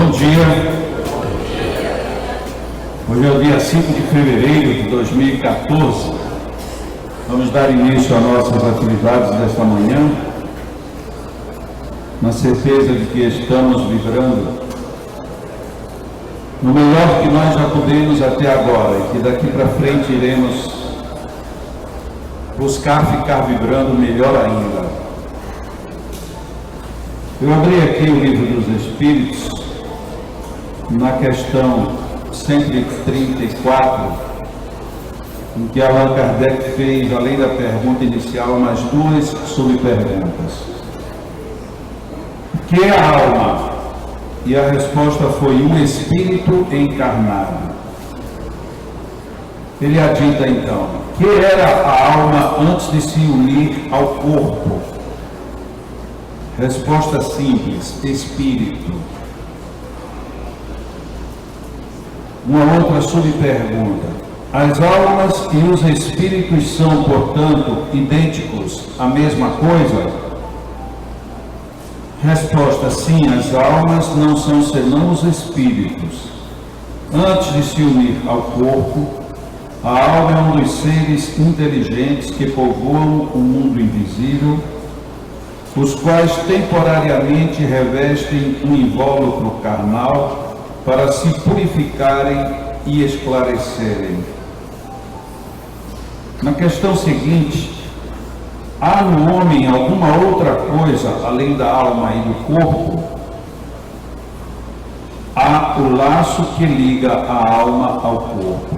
Bom dia. Hoje é o dia 5 de fevereiro de 2014. Vamos dar início às nossas atividades desta manhã, na certeza de que estamos vibrando no melhor que nós já pudemos até agora e que daqui para frente iremos buscar ficar vibrando melhor ainda. Eu abri aqui o Livro dos Espíritos, na questão 134, em que Allan Kardec fez, além da pergunta inicial, mais duas subperguntas. O que é a alma? E a resposta foi um espírito encarnado. Ele adita então, que era a alma antes de se unir ao corpo? Resposta simples, espírito. Uma outra subpergunta: as almas e os espíritos são, portanto, idênticos, a mesma coisa? Resposta: sim, as almas não são senão os espíritos. Antes de se unir ao corpo, a alma é um dos seres inteligentes que povoam o mundo invisível, os quais temporariamente revestem um invólucro carnal para se purificarem e esclarecerem. Na questão seguinte, há no homem alguma outra coisa além da alma e do corpo? Há o laço que liga a alma ao corpo.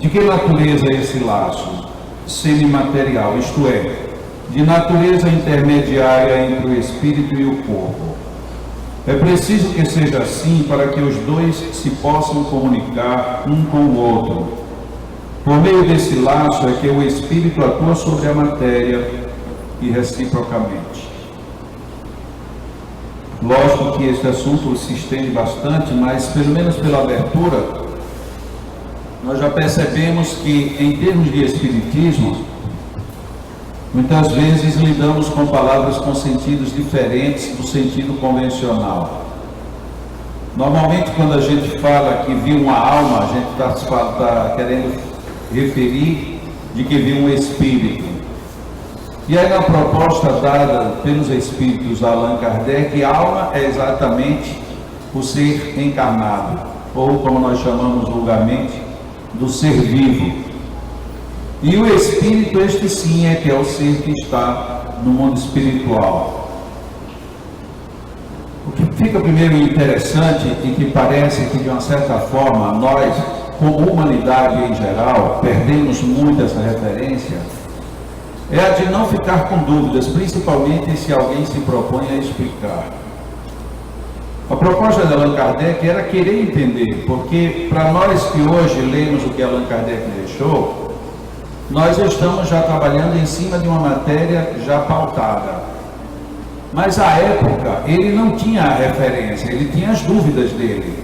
De que natureza é esse laço? Semimaterial, isto é, de natureza intermediária entre o espírito e o corpo. É preciso que seja assim para que os dois se possam comunicar um com o outro. Por meio desse laço é que o espírito atua sobre a matéria e reciprocamente. Lógico que este assunto se estende bastante, mas pelo menos pela abertura, nós já percebemos que em termos de espiritismo, muitas vezes lidamos com palavras com sentidos diferentes do sentido convencional. Normalmente, quando a gente fala que viu uma alma, a gente está querendo referir de que viu um espírito. E aí, na proposta dada pelos espíritos a Allan Kardec, a alma é exatamente o ser encarnado, ou como nós chamamos vulgarmente, do ser vivo. E o espírito, este sim, é que é o ser que está no mundo espiritual. O que fica primeiro interessante e que parece que de uma certa forma nós, como humanidade em geral, perdemos muito essa referência, é a de não ficar com dúvidas, principalmente se alguém se propõe a explicar. A proposta de Allan Kardec era querer entender, porque para nós que hoje lemos o que Allan Kardec deixou, nós estamos já trabalhando em cima de uma matéria já pautada. Mas à época ele não tinha a referência, ele tinha as dúvidas dele.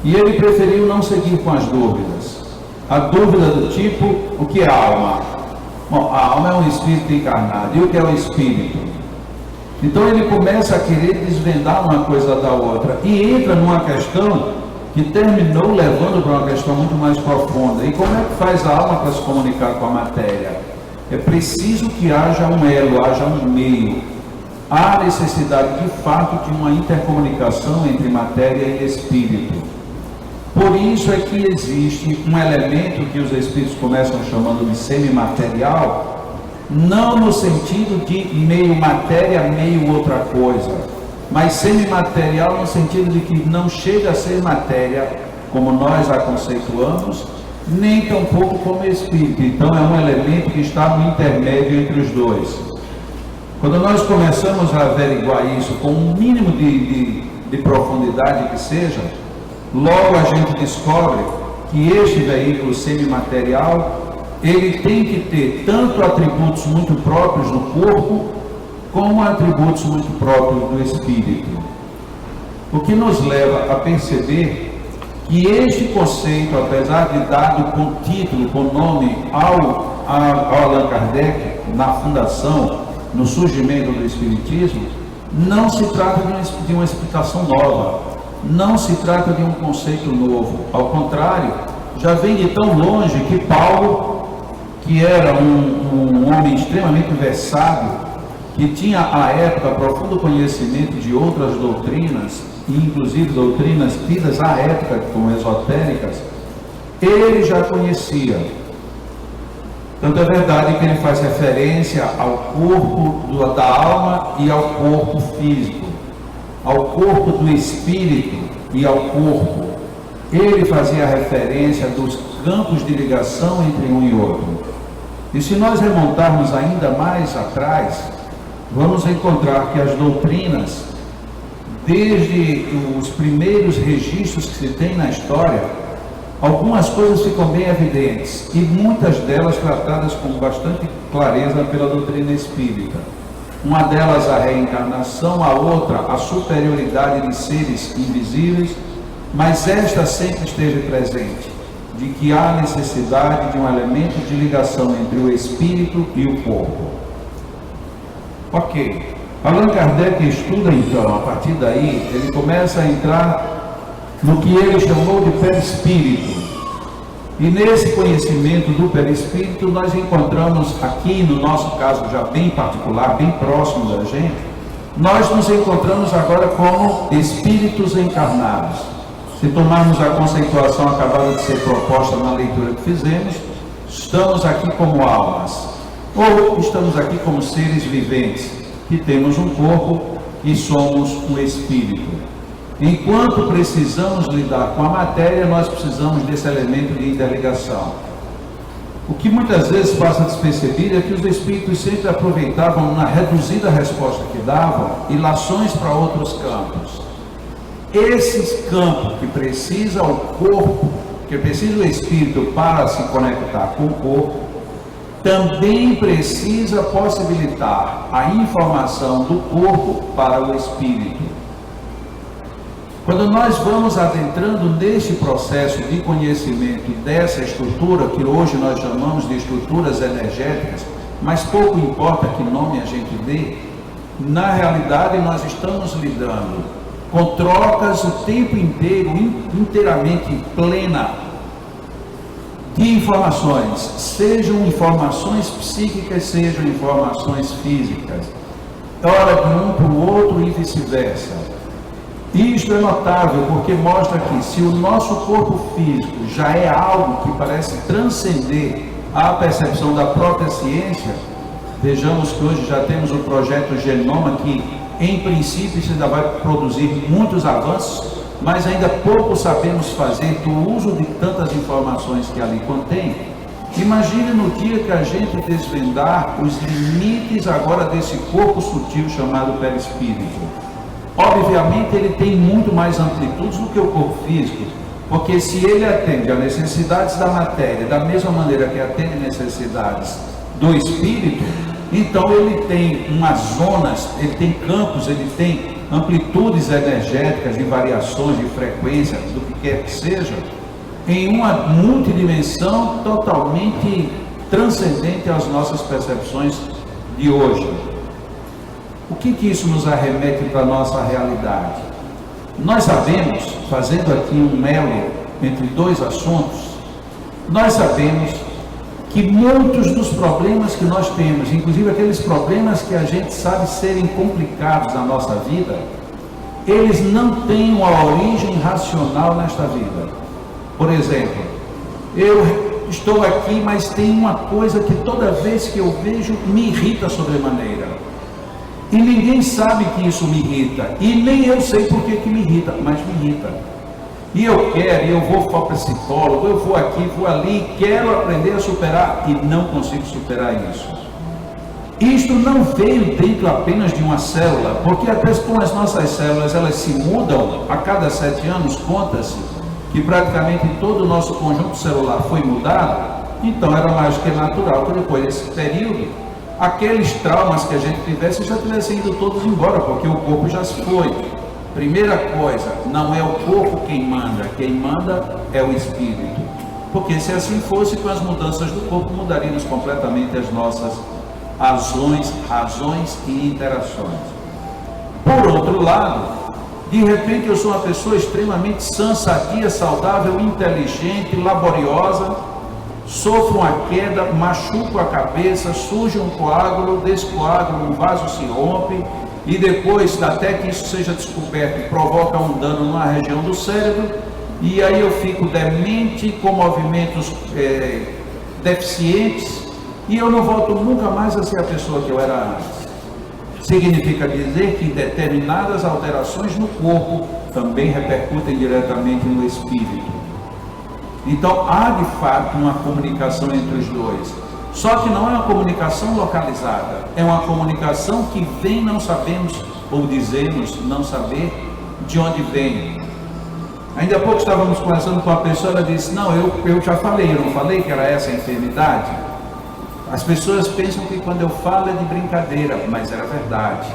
E ele preferiu não seguir com as dúvidas. A dúvida do tipo, o que é a alma? Bom, a alma é um espírito encarnado. E o que é o espírito? Então ele começa a querer desvendar uma coisa da outra. E entra numa questão que terminou levando para uma questão muito mais profunda. E como é que faz a alma para se comunicar com a matéria? É preciso que haja um elo, haja um meio. Há necessidade de fato de uma intercomunicação entre matéria e espírito. Por isso é que existe um elemento que os espíritos começam chamando de semimaterial, não no sentido de meio matéria, meio outra coisa, mas semimaterial no sentido de que não chega a ser matéria como nós a conceituamos, nem tampouco como espírito. Então é um elemento que está no intermédio entre os dois. Quando nós começamos a averiguar isso com um mínimo de profundidade que seja, logo a gente descobre que este veículo semimaterial, ele tem que ter tanto atributos muito próprios do corpo, como atributos muito próprios do espírito. O que nos leva a perceber que este conceito, apesar de dado com título, com nome ao Allan Kardec, na fundação, no surgimento do Espiritismo, não se trata de uma explicação nova. não se trata de um conceito novo. Ao contrário, já vem de tão longe que Paulo, que era um homem extremamente versado, que tinha à época profundo conhecimento de outras doutrinas, e inclusive doutrinas tidas à época como esotéricas, ele já conhecia. Tanto é verdade que ele faz referência ao corpo da alma e ao corpo físico, ao corpo do espírito e ao corpo. Ele fazia referência dos campos de ligação entre um e outro. E se nós remontarmos ainda mais atrás, vamos encontrar que as doutrinas, desde os primeiros registros que se tem na história, algumas coisas ficam bem evidentes, e muitas delas tratadas com bastante clareza pela doutrina espírita. Uma delas a reencarnação, a outra a superioridade de seres invisíveis, mas esta sempre esteve presente, de que há necessidade de um elemento de ligação entre o espírito e o corpo. Ok, Allan Kardec estuda então, a partir daí, ele começa a entrar no que ele chamou de perispírito. E nesse conhecimento do perispírito, nós encontramos aqui, no nosso caso já bem particular, bem próximo da gente, nós nos encontramos agora como espíritos encarnados. Se tomarmos a conceituação acabada de ser proposta na leitura que fizemos, estamos aqui como almas, ou estamos aqui como seres viventes, que temos um corpo e somos um espírito. Enquanto precisamos lidar com a matéria, nós precisamos desse elemento de interligação. O que muitas vezes passa despercebido é que os espíritos sempre aproveitavam, na reduzida resposta que davam, ilações para outros campos. Esses campos que precisa o corpo, que precisa o espírito para se conectar com o corpo, também precisa possibilitar a informação do corpo para o espírito. Quando nós vamos adentrando neste processo de conhecimento dessa estrutura, que hoje nós chamamos de estruturas energéticas, mas pouco importa que nome a gente dê, na realidade nós estamos lidando com trocas o tempo inteiro, inteiramente plena, de informações, sejam informações psíquicas, sejam informações físicas, ora de um para o outro e vice-versa. Isto é notável porque mostra que se o nosso corpo físico já é algo que parece transcender a percepção da própria ciência, vejamos que hoje já temos o projeto Genoma, que em princípio ainda vai produzir muitos avanços, mas ainda pouco sabemos fazer do uso de tantas informações que ali contém. Imagine no dia que a gente desvendar os limites agora desse corpo sutil chamado perispírito. Obviamente ele tem muito mais amplitudes do que o corpo físico, porque se ele atende a necessidades da matéria da mesma maneira que atende necessidades do espírito, então ele tem umas zonas, ele tem campos, ele tem amplitudes energéticas de variações de frequência, do que quer que seja, em uma multidimensão totalmente transcendente às nossas percepções de hoje. O que isso nos arremete para a nossa realidade? Nós sabemos, fazendo aqui um melo entre dois assuntos, nós sabemos que muitos dos problemas que nós temos, inclusive aqueles problemas que a gente sabe serem complicados na nossa vida, eles não têm uma origem racional nesta vida. Por exemplo, eu estou aqui, mas tem uma coisa que toda vez que eu vejo me irrita sobremaneira. E ninguém sabe que isso me irrita, e nem eu sei por que me irrita, mas me irrita. E eu quero, eu vou para o psicólogo, eu vou aqui, vou ali, quero aprender a superar, e não consigo superar isso. Isto não veio dentro apenas de uma célula, porque até com as nossas células, elas se mudam a cada 7 anos, conta-se que praticamente todo o nosso conjunto celular foi mudado, então era mais que natural que depois desse período, aqueles traumas que a gente tivesse já tivessem ido todos embora, porque o corpo já se foi. Primeira coisa, não é o corpo quem manda é o espírito. Porque se assim fosse, com as mudanças do corpo, mudaríamos completamente as nossas razões e interações. Por outro lado, De repente eu sou uma pessoa extremamente sã, sadia, saudável, inteligente, laboriosa, sofro uma queda, machuco a cabeça, surge um coágulo, desse coágulo um vaso se rompe, e depois, até que isso seja descoberto, provoca um dano na região do cérebro, e aí eu fico demente, com movimentos deficientes, e eu não volto nunca mais a ser a pessoa que eu era antes. Significa dizer que determinadas alterações no corpo também repercutem diretamente no espírito. Então há de fato uma comunicação entre os dois. Só que não é uma comunicação localizada, é uma comunicação que vem, não sabemos, ou dizemos não saber de onde vem. Ainda há pouco estávamos conversando com uma pessoa, ela disse, não, eu já falei, eu não falei que era essa a enfermidade? As pessoas pensam que quando eu falo é de brincadeira, mas era verdade.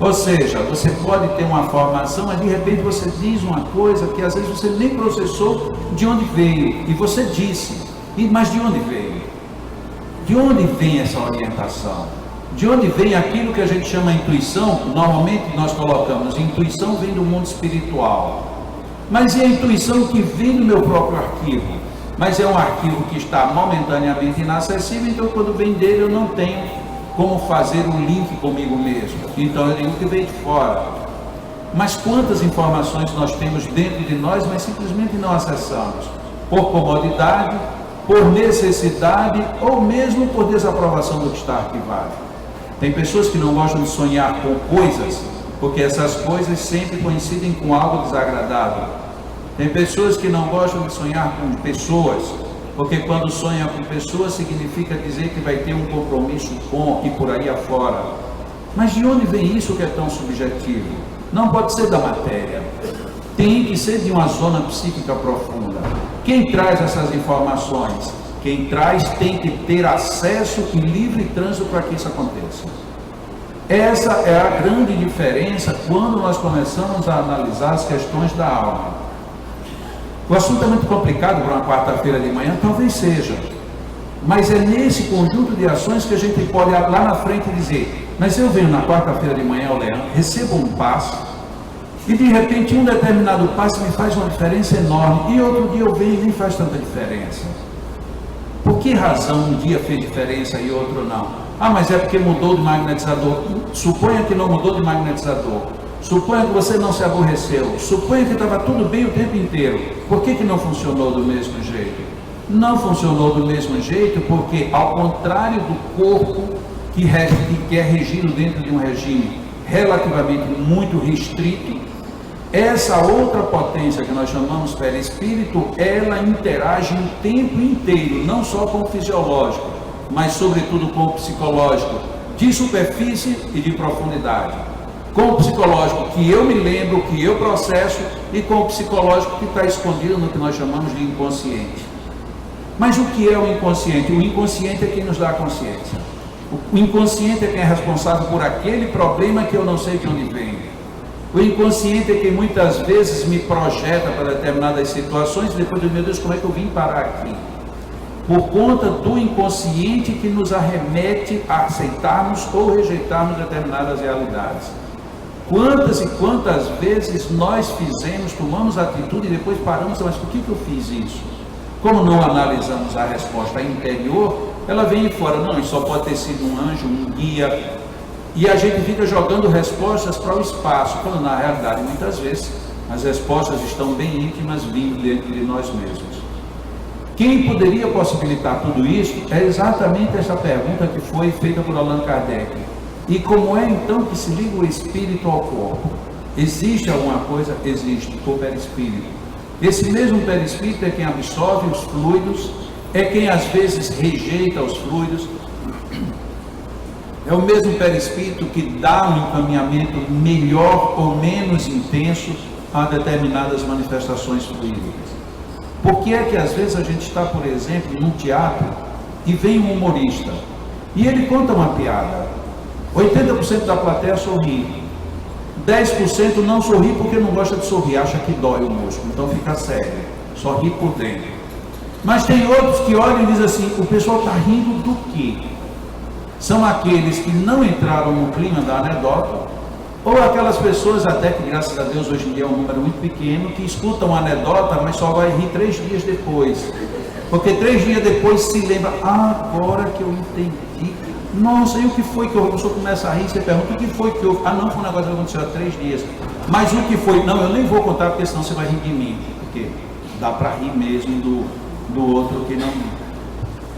Ou seja, você pode ter uma formação, mas de repente você diz uma coisa que às vezes você nem processou de onde veio, e você disse, mas de onde veio? De onde vem essa orientação? De onde vem aquilo que a gente chama intuição? Normalmente nós colocamos, intuição vem do mundo espiritual. Mas é a intuição que vem do meu próprio arquivo. Mas é um arquivo que está momentaneamente inacessível, então quando vem dele eu não tenho como fazer um link comigo mesmo. Então eu digo que veio de fora. Mas quantas informações nós temos dentro de nós, mas simplesmente não acessamos? Por comodidade, por necessidade ou mesmo por desaprovação do que está arquivado. Tem pessoas que não gostam de sonhar com coisas, porque essas coisas sempre coincidem com algo desagradável. Tem pessoas que não gostam de sonhar com pessoas, porque quando sonha com pessoas significa dizer que vai ter um compromisso com e por aí afora. Mas de onde vem isso que é tão subjetivo? Não pode ser da matéria, tem que ser de uma zona psíquica profunda. Quem traz essas informações? Quem traz tem que ter acesso e livre trânsito para que isso aconteça. Essa é a grande diferença quando nós começamos a analisar as questões da alma. O assunto é muito complicado para uma quarta-feira de manhã, talvez seja, mas é nesse conjunto de ações que a gente pode lá na frente dizer, mas eu venho na quarta-feira de manhã ao Leão, recebo um passe, e de repente um determinado passe me faz uma diferença enorme, e outro dia eu venho e nem faz tanta diferença. Por que razão um dia fez diferença e outro não? Ah, mas é porque mudou de magnetizador. Suponha que não mudou de magnetizador. Suponha que você não se aborreceu, suponha que estava tudo bem o tempo inteiro, por que não funcionou do mesmo jeito? Não funcionou do mesmo jeito porque, ao contrário do corpo que é regido dentro de um regime relativamente muito restrito, essa outra potência que nós chamamos perispírito, ela interage o tempo inteiro, não só com o fisiológico, mas sobretudo com o psicológico, de superfície e de profundidade. Com o psicológico que eu me lembro, que eu processo, e com o psicológico que está escondido no que nós chamamos de inconsciente. Mas o que é o inconsciente? O inconsciente é quem nos dá a consciência. O inconsciente é quem é responsável por aquele problema que eu não sei de onde vem. O inconsciente é quem muitas vezes me projeta para determinadas situações e depois, meu Deus, como é que eu vim parar aqui? Por conta do inconsciente que nos arremete a aceitarmos ou rejeitarmos determinadas realidades. Quantas e quantas vezes nós tomamos atitude e depois paramos, mas por que eu fiz isso? Como não analisamos a resposta interior, ela vem de fora, não, isso só pode ter sido um anjo, um guia, e a gente fica jogando respostas para o espaço, quando na realidade muitas vezes as respostas estão bem íntimas vindo dentro de nós mesmos. Quem poderia possibilitar tudo isso é exatamente essa pergunta que foi feita por Allan Kardec. E como é então que se liga o espírito ao corpo? Existe alguma coisa? Existe, o perispírito. Esse mesmo perispírito é quem absorve os fluidos, é quem às vezes rejeita os fluidos, é o mesmo perispírito que dá um encaminhamento melhor ou menos intenso a determinadas manifestações fluídicas. Por que é que às vezes a gente está, por exemplo, num teatro e vem um humorista e ele conta uma piada, 80% da plateia sorri, 10% não sorri porque não gosta de sorrir, acha que dói o músculo, então fica sério, só ri por dentro. Mas tem outros que olham e dizem assim, o pessoal está rindo do quê? São aqueles que não entraram no clima da anedota Ou aquelas pessoas, até que graças a Deus hoje em dia é um número muito pequeno, que escutam uma anedota, mas só vai rir 3 dias depois. Porque 3 dias depois se lembra, agora que eu entendi. Nossa, e o que foi que houve? A pessoa começa a rir, você pergunta, o que foi que houve? Não, foi um negócio que aconteceu há 3 dias. Mas o que foi? Não, eu nem vou contar, porque senão você vai rir de mim. Porque dá para rir mesmo do outro que não.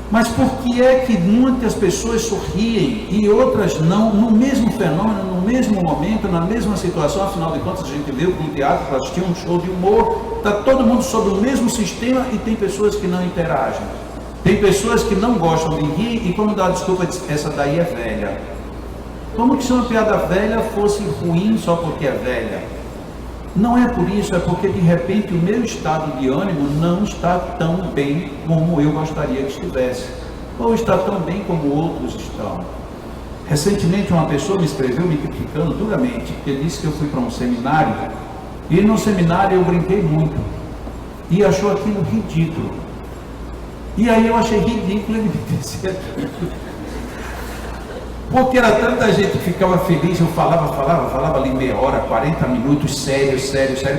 Mas por que é que muitas pessoas sorriem e outras não, no mesmo fenômeno, no mesmo momento, na mesma situação? Afinal de contas, a gente veio para um teatro para assistir um show de humor, está todo mundo sob o mesmo sistema e tem pessoas que não interagem. Tem pessoas que não gostam de rir e quando dá desculpa, diz, essa daí é velha. Como que se uma piada velha fosse ruim só porque é velha? Não é por isso, é porque de repente o meu estado de ânimo não está tão bem como eu gostaria que estivesse, ou está tão bem como outros estão. Recentemente uma pessoa me escreveu me criticando duramente, porque disse que eu fui para um seminário, e no seminário eu brinquei muito, e achou aquilo ridículo. E aí eu achei ridículo ele me dizer aquilo. Porque era tanta gente que ficava feliz, eu falava ali meia hora, 40 minutos, sério,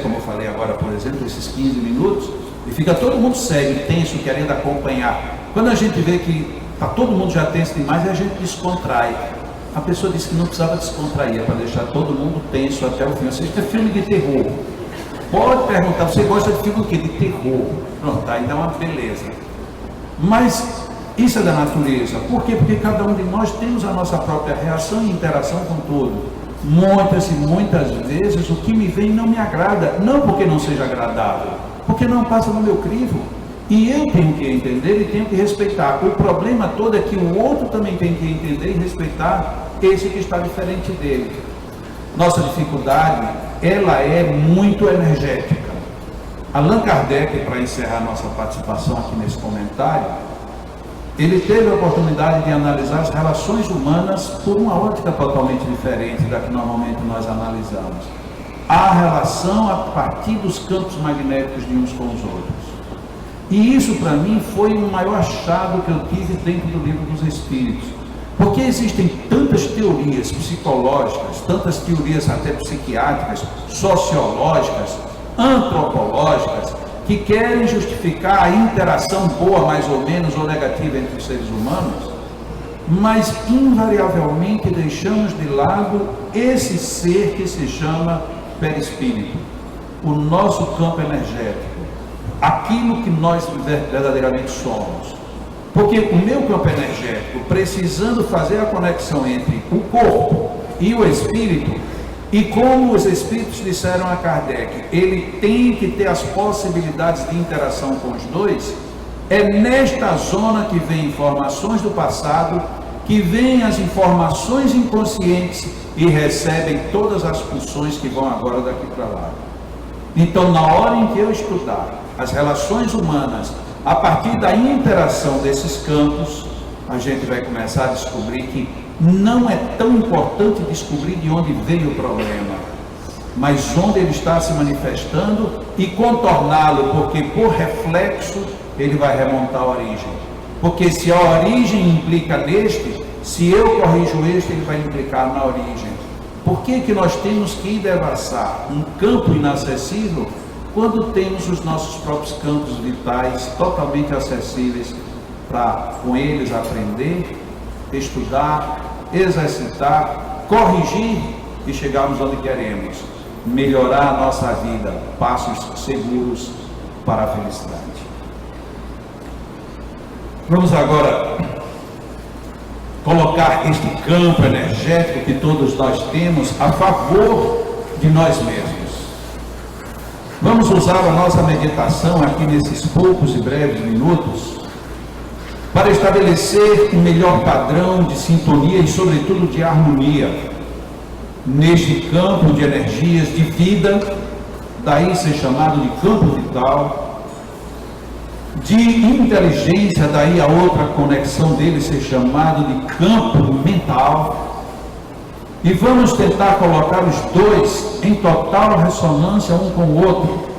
como eu falei agora, por exemplo, esses 15 minutos, e fica todo mundo sério, tenso, querendo acompanhar. Quando a gente vê que está todo mundo já tenso demais, a gente descontrai. A pessoa disse que não precisava descontrair, para deixar todo mundo tenso até o fim. Ou seja, é filme de terror. Pode perguntar, você gosta de filme o quê? De terror. Pronto, aí dá uma beleza. Mas isso é da natureza. Por quê? Porque cada um de nós temos a nossa própria reação e interação com tudo. Muitas e muitas vezes o que me vem não me agrada, não porque não seja agradável, porque não passa no meu crivo. E eu tenho que entender e tenho que respeitar. O problema todo é que o outro também tem que entender e respeitar esse que está diferente dele. Nossa dificuldade, ela é muito energética. Allan Kardec, para encerrar nossa participação aqui nesse comentário, ele teve a oportunidade de analisar as relações humanas por uma ótica totalmente diferente da que normalmente nós analisamos. A relação a partir dos campos magnéticos de uns com os outros. E isso para mim foi o maior achado que eu tive dentro do Livro dos Espíritos. Porque existem tantas teorias psicológicas, tantas teorias até psiquiátricas, sociológicas, antropológicas, que querem justificar a interação boa, mais ou menos, ou negativa entre os seres humanos, mas invariavelmente deixamos de lado esse ser que se chama perispírito, o nosso campo energético, aquilo que nós verdadeiramente somos. Porque o meu campo energético, precisando fazer a conexão entre o corpo e o espírito, e como os espíritos disseram a Kardec, ele tem que ter as possibilidades de interação com os dois, é nesta zona que vem informações do passado, que vêm as informações inconscientes e recebem todas as funções que vão agora daqui para lá. Então, na hora em que eu estudar as relações humanas, a partir da interação desses campos, a gente vai começar a descobrir que não é tão importante descobrir de onde veio o problema, mas onde ele está se manifestando e contorná-lo, porque por reflexo ele vai remontar a origem. Porque se a origem implica neste, se eu corrijo este, ele vai implicar na origem. Por que que nós temos que devassar um campo inacessível quando temos os nossos próprios campos vitais totalmente acessíveis para com eles aprender, estudar, exercitar, corrigir e chegarmos onde queremos, melhorar a nossa vida, passos seguros para a felicidade. Vamos agora colocar este campo energético que todos nós temos a favor de nós mesmos. Vamos usar a nossa meditação aqui nesses poucos e breves minutos para estabelecer um melhor padrão de sintonia e, sobretudo, de harmonia neste campo de energias de vida, daí ser chamado de campo vital, de inteligência, daí a outra conexão dele ser chamado de campo mental, e vamos tentar colocar os dois em total ressonância um com o outro,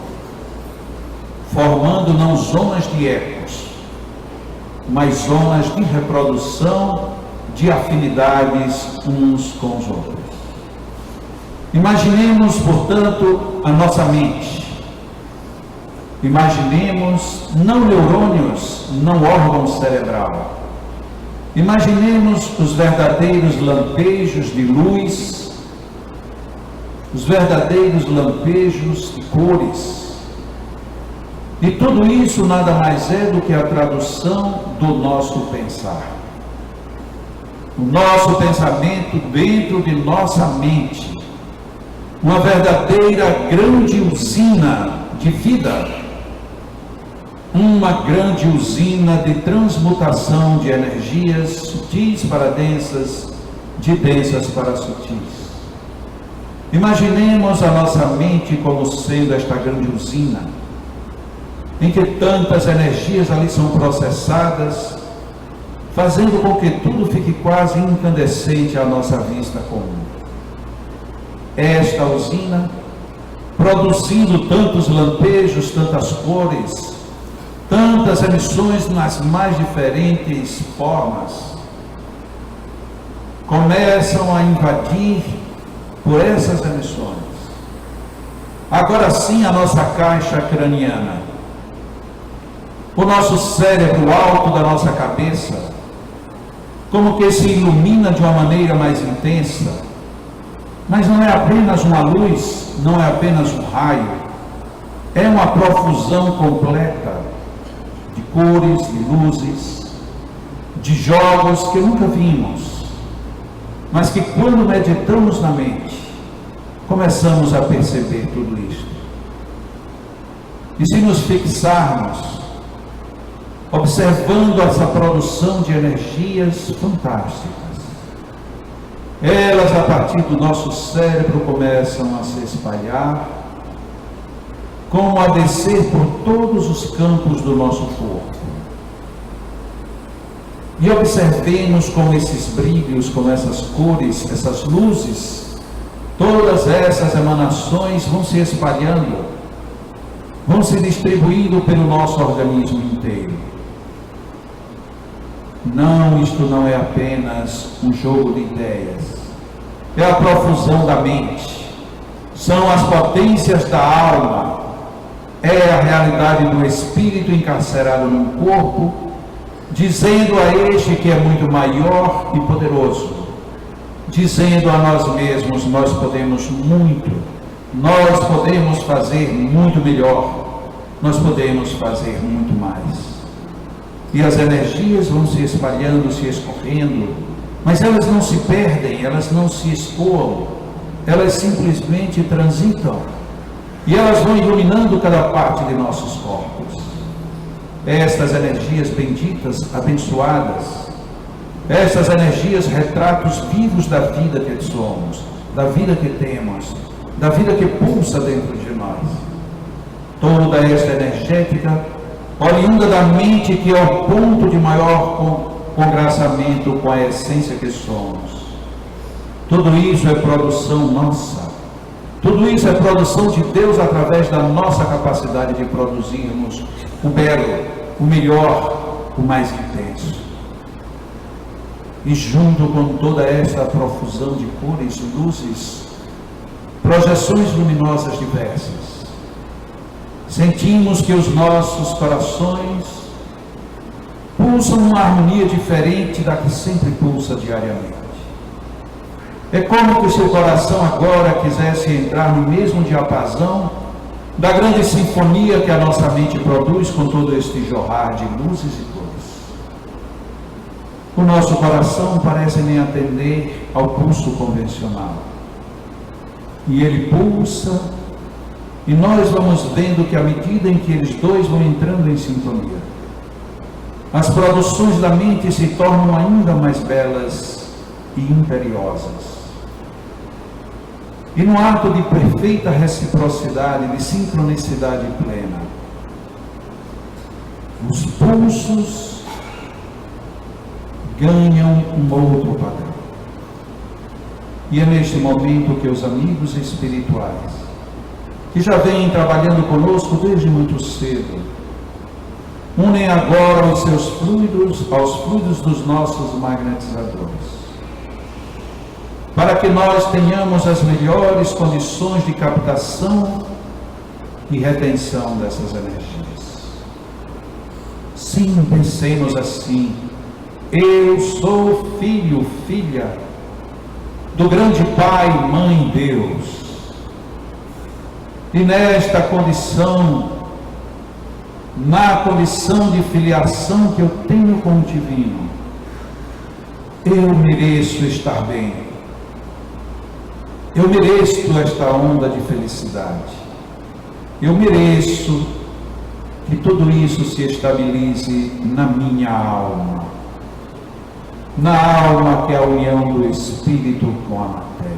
formando não zonas de ecos, mas zonas de reprodução de afinidades uns com os outros. Imaginemos, portanto, a nossa mente. Imaginemos não neurônios, não órgão cerebral. Imaginemos os verdadeiros lampejos de luz, os verdadeiros lampejos de cores. E tudo isso nada mais é do que a tradução do nosso pensar. O nosso pensamento dentro de nossa mente. Uma verdadeira grande usina de vida. Uma grande usina de transmutação de energias sutis para densas, de densas para sutis. Imaginemos a nossa mente como sendo esta grande usina, em que tantas energias ali são processadas, fazendo com que tudo fique quase incandescente à nossa vista comum. Esta usina, produzindo tantos lampejos, tantas cores, tantas emissões nas mais diferentes formas, começam a invadir por essas emissões. Agora sim, a nossa caixa craniana, o nosso cérebro alto da nossa cabeça, como que se ilumina de uma maneira mais intensa, mas não é apenas uma luz, não é apenas um raio, é uma profusão completa de cores, de luzes, de jogos que nunca vimos, mas que quando meditamos na mente, começamos a perceber tudo isto. E se nos fixarmos, observando essa produção de energias fantásticas, elas a partir do nosso cérebro começam a se espalhar, como a descer por todos os campos do nosso corpo. E observemos como esses brilhos, como essas cores, essas luzes, todas essas emanações vão se espalhando, vão se distribuindo pelo nosso organismo inteiro. Não, isto não é apenas um jogo de ideias, é a profusão da mente, são as potências da alma, é a realidade do espírito encarcerado num corpo, dizendo a este que é muito maior e poderoso, dizendo a nós mesmos: nós podemos muito, nós podemos fazer muito melhor, nós podemos fazer muito mais. E as energias vão se espalhando, se escorrendo, mas elas não se perdem, elas não se escoam, elas simplesmente transitam, e elas vão iluminando cada parte de nossos corpos. Estas energias benditas, abençoadas, estas energias, retratos vivos da vida que somos, da vida que temos, da vida que pulsa dentro de nós. Toda esta energética, oriunda da mente, que é o ponto de maior congraçamento com a essência que somos. Tudo isso é produção nossa. Tudo isso é produção de Deus através da nossa capacidade de produzirmos o belo, o melhor, o mais intenso. E junto com toda esta profusão de cores, luzes, projeções luminosas diversas, sentimos que os nossos corações pulsam uma harmonia diferente da que sempre pulsa diariamente. É como que o seu coração agora quisesse entrar no mesmo diapasão da grande sinfonia que a nossa mente produz com todo este jorrar de luzes e cores. O nosso coração parece nem atender ao pulso convencional. E ele pulsa, e nós vamos vendo que à medida em que eles dois vão entrando em sintonia, as produções da mente se tornam ainda mais belas e imperiosas. E no ato de perfeita reciprocidade, de sincronicidade plena, os pulsos ganham um outro padrão. E é neste momento que os amigos espirituais, que já vêm trabalhando conosco desde muito cedo, unem agora os seus fluidos aos fluidos dos nossos magnetizadores. para que nós tenhamos as melhores condições de captação e retenção dessas energias. Sim, pensemos assim: eu sou filho, filha do grande Pai e Mãe Deus, e nesta condição, na condição de filiação que eu tenho com o Divino, eu mereço estar bem, eu mereço esta onda de felicidade, eu mereço que tudo isso se estabilize na minha alma, na alma que é a união do Espírito com a matéria,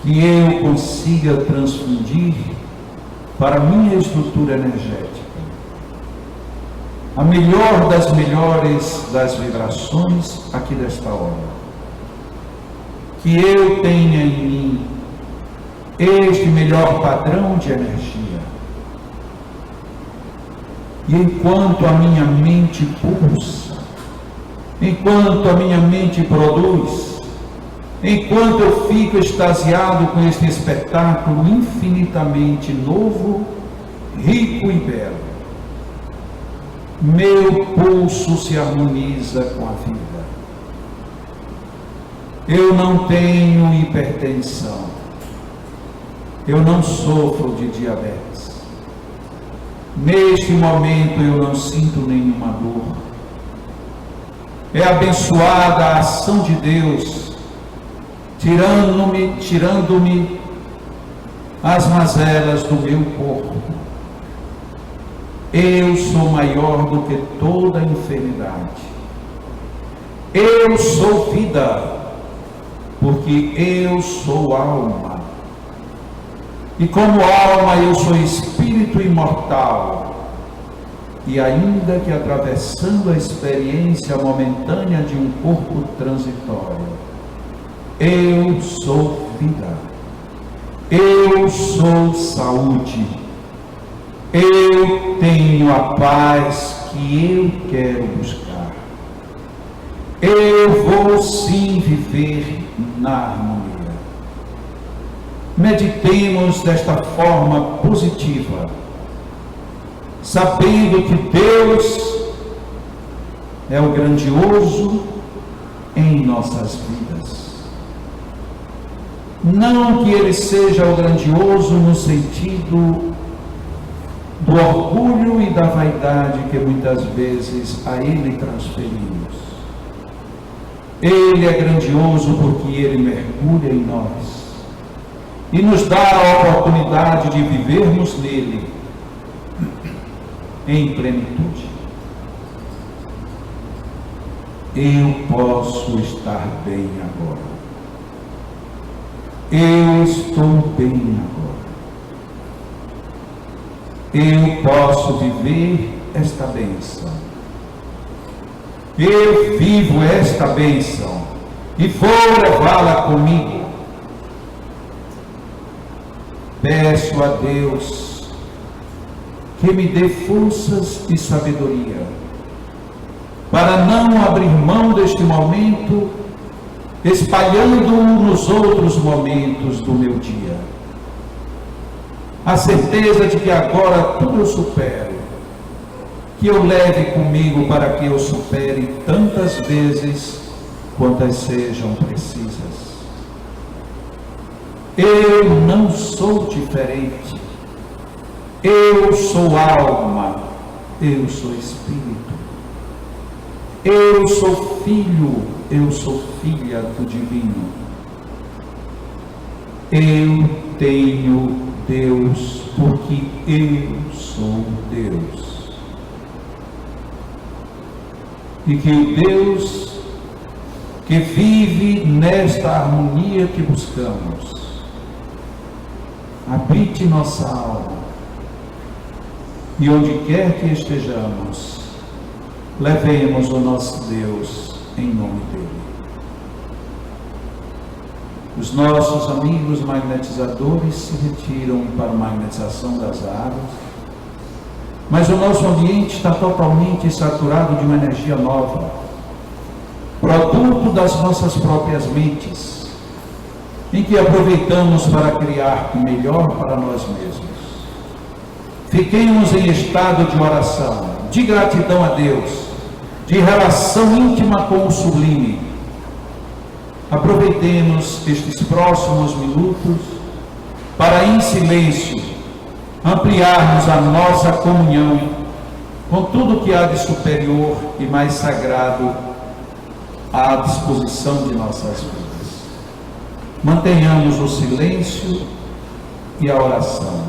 que eu consiga transfundir para a minha estrutura energética a melhor das melhores das vibrações aqui desta hora, que eu tenha em mim este melhor padrão de energia, e enquanto a minha mente pulsa, enquanto a minha mente produz, enquanto eu fico extasiado com este espetáculo infinitamente novo, rico e belo, meu pulso se harmoniza com a vida. Eu não tenho hipertensão, eu não sofro de diabetes, neste momento eu não sinto nenhuma dor. É abençoada a ação de Deus, tirando-me as mazelas do meu corpo. Eu sou maior do que toda enfermidade. Eu sou vida, porque eu sou alma. E como alma eu sou espírito imortal. E ainda que atravessando a experiência momentânea de um corpo transitório, eu sou vida, eu sou saúde, eu tenho a paz que eu quero buscar, eu vou sim viver na harmonia. Meditemos desta forma positiva, sabendo que Deus é o grandioso em nossas vidas. Não que Ele seja o grandioso no sentido do orgulho e da vaidade que muitas vezes a Ele transferimos. Ele é grandioso porque Ele mergulha em nós e nos dá a oportunidade de vivermos nele em plenitude. Eu posso estar bem agora. Eu estou bem agora. Eu posso viver esta bênção. Eu vivo esta bênção e vou levá-la comigo. Peço a Deus que me dê forças e sabedoria para não abrir mão deste momento, espalhando-o nos outros momentos do meu dia. A certeza de que agora tudo eu supero, que eu leve comigo para que eu supere tantas vezes quantas sejam precisas. Eu não sou diferente. Eu sou alma, eu sou espírito, eu sou filho, eu sou filha do Divino. Eu tenho Deus, porque eu sou Deus. E que o Deus que vive nesta harmonia que buscamos habite nossa alma. E onde quer que estejamos, levemos o nosso Deus em nome dele. Os nossos amigos magnetizadores se retiram para a magnetização das águas, mas o nosso ambiente está totalmente saturado de uma energia nova, produto das nossas próprias mentes, em que aproveitamos para criar o melhor para nós mesmos. Fiquemos em estado de oração, de gratidão a Deus, de relação íntima com o sublime. Aproveitemos estes próximos minutos para, em silêncio, ampliarmos a nossa comunhão com tudo que há de superior e mais sagrado à disposição de nossas vidas. Mantenhamos o silêncio e a oração.